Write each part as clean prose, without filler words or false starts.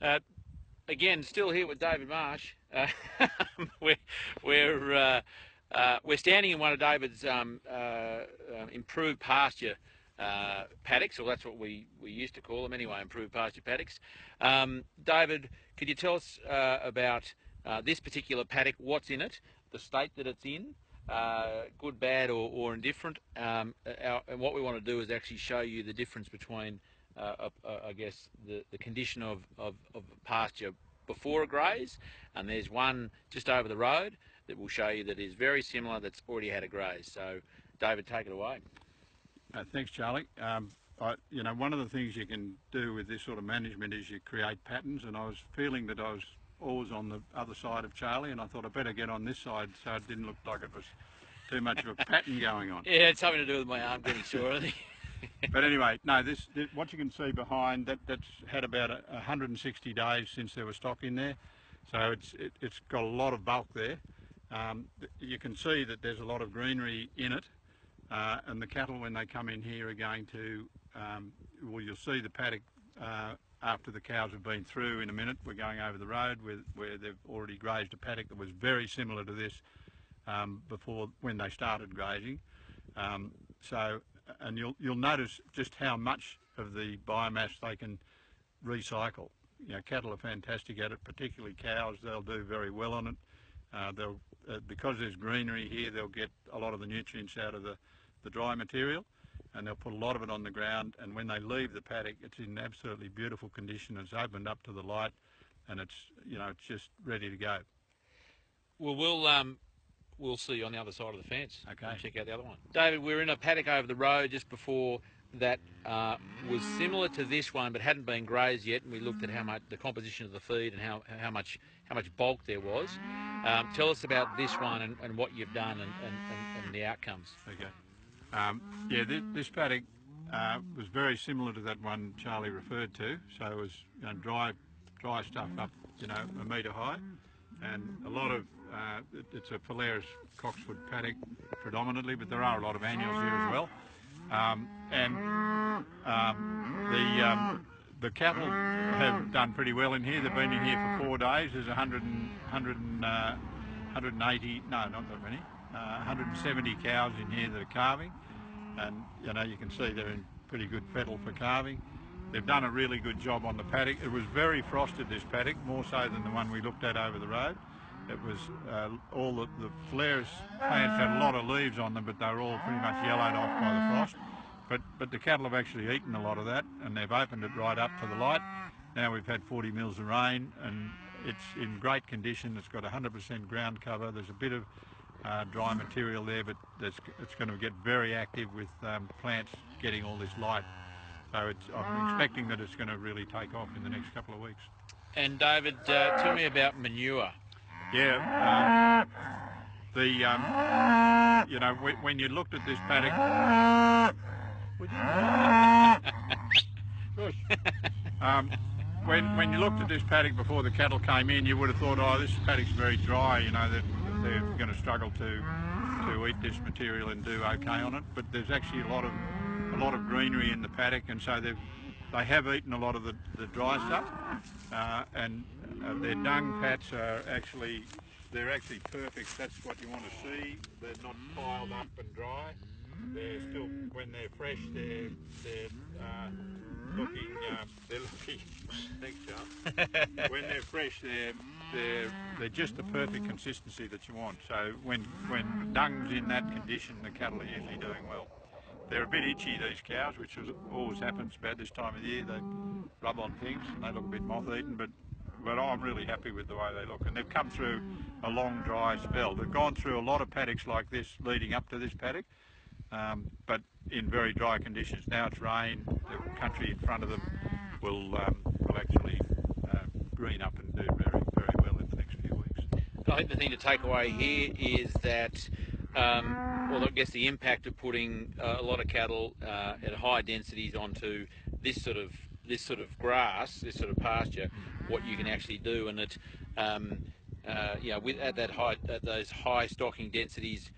Uh, Again, still here with David Marsh. We're we're, we're standing in one of David's improved pasture paddocks, or that's what we used to call them anyway, improved pasture paddocks. David, could you tell us about this particular paddock, what's in it, the state that it's in, good, bad, or indifferent, and what we want to do is actually show you the difference between I guess the condition of pasture before a graze, and there's one just over the road that will show you that is very similar, that's already had a graze. So David, take it away. Thanks, Charlie. One of the things you can do with this sort of management is you create patterns, and I was feeling that I was always on the other side of Charlie, and I thought I'd better get on this side so it didn't look like it was too much of a pattern going on. Yeah, it's something to do with my arm getting sore, I think. But anyway, no, this what you can see behind, that's had about 160 days since there was stock in there, so it's got a lot of bulk there. You can see that there's a lot of greenery in it, and the cattle, when they come in here, are going to, well, you'll see the paddock after the cows have been through in a minute. We're going over the road where they've already grazed a paddock that was very similar to this before, when they started grazing. And you'll notice just how much of the biomass they can recycle. You know, cattle are fantastic at it, particularly cows. They'll do very well on it. Because there's greenery here, they'll get a lot of the nutrients out of the dry material, and they'll put a lot of it on the ground, and when they leave the paddock, it's in absolutely beautiful condition. It's opened up to the light, and it's just ready to go. Well, we'll see you on the other side of the fence. Okay. Check out the other one. David, we're in a paddock over the road just before that was similar to this one but hadn't been grazed yet, and we looked at how much the composition of the feed and how much bulk there was. Tell us about this one and what you've done and the outcomes. Okay. This paddock was very similar to that one Charlie referred to. So it was dry stuff up a metre high, and a lot of it's a Phalaris Coxford paddock predominantly, but there are a lot of annuals here as well. The cattle have done pretty well in here. They've been in here for 4 days. There's 180, no, not that many, 170 cows in here that are calving, and you can see they're in pretty good fettle for calving. They've done a really good job on the paddock. It was very frosted, this paddock, more so than the one we looked at over the road. It was all the Phalaris plants had a lot of leaves on them, but they were all pretty much yellowed off by the frost. But the cattle have actually eaten a lot of that, and they've opened it right up to the light. Now we've had 40 mils of rain, and it's in great condition. It's got 100% ground cover. There's a bit of dry material there, but it's going to get very active with plants getting all this light. So I'm expecting that it's going to really take off in the next couple of weeks. And David, tell me about manure. Yeah, when you looked at this paddock, when you looked at this paddock before the cattle came in, you would have thought, oh, this paddock's very dry. That they're going to struggle to eat this material and do okay on it. But there's actually a lot of greenery in the paddock, and so they have eaten a lot of the dry stuff, and their dung pats are actually perfect. That's what you want to see. They're not piled up and dry. They're still, when they're fresh, they're looking. Thanks, John. When they're fresh, they're just the perfect consistency that you want. So when dung's in that condition, the cattle are usually doing well. They're a bit itchy, these cows, which always happens about this time of the year. They rub on things and they look a bit moth-eaten, but I'm really happy with the way they look. And they've come through a long dry spell. They've gone through a lot of paddocks like this leading up to this paddock, but in very dry conditions. Now it's rain, the country in front of them will actually green up and do very, very well in the next few weeks. I think the thing to take away here is that well, I guess the impact of putting a lot of cattle at high densities onto this sort of grass, this sort of pasture, what you can actually do, and that at those high stocking densities,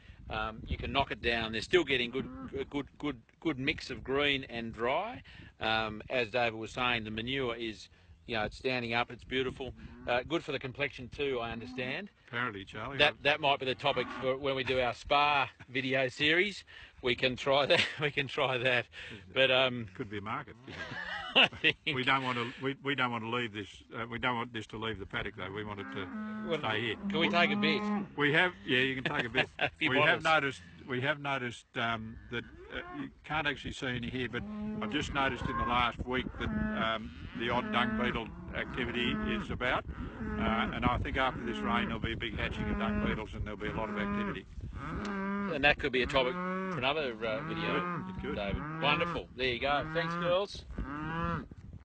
you can knock it down. They're still getting good mix of green and dry. As David was saying, the manure is You know, it's standing up. It's beautiful. Good for the complexion too, I understand. Apparently, Charlie. That might be the topic for when we do our spa video series. We can try that. We can try that. But could be a market. I think We don't want to. We don't want to leave this. We don't want this to leave the paddock though. We want it to stay here. Can we take a bit? We have. Yeah, you can take a bit. A few We have bottles. noticed. We have noticed that you can't actually see any here, but I've just noticed in the last week that the odd dung beetle activity is about, and I think after this rain there'll be a big hatching of dung beetles and there'll be a lot of activity. And that could be a topic for another video, It could. David. Wonderful. There you go. Thanks, girls.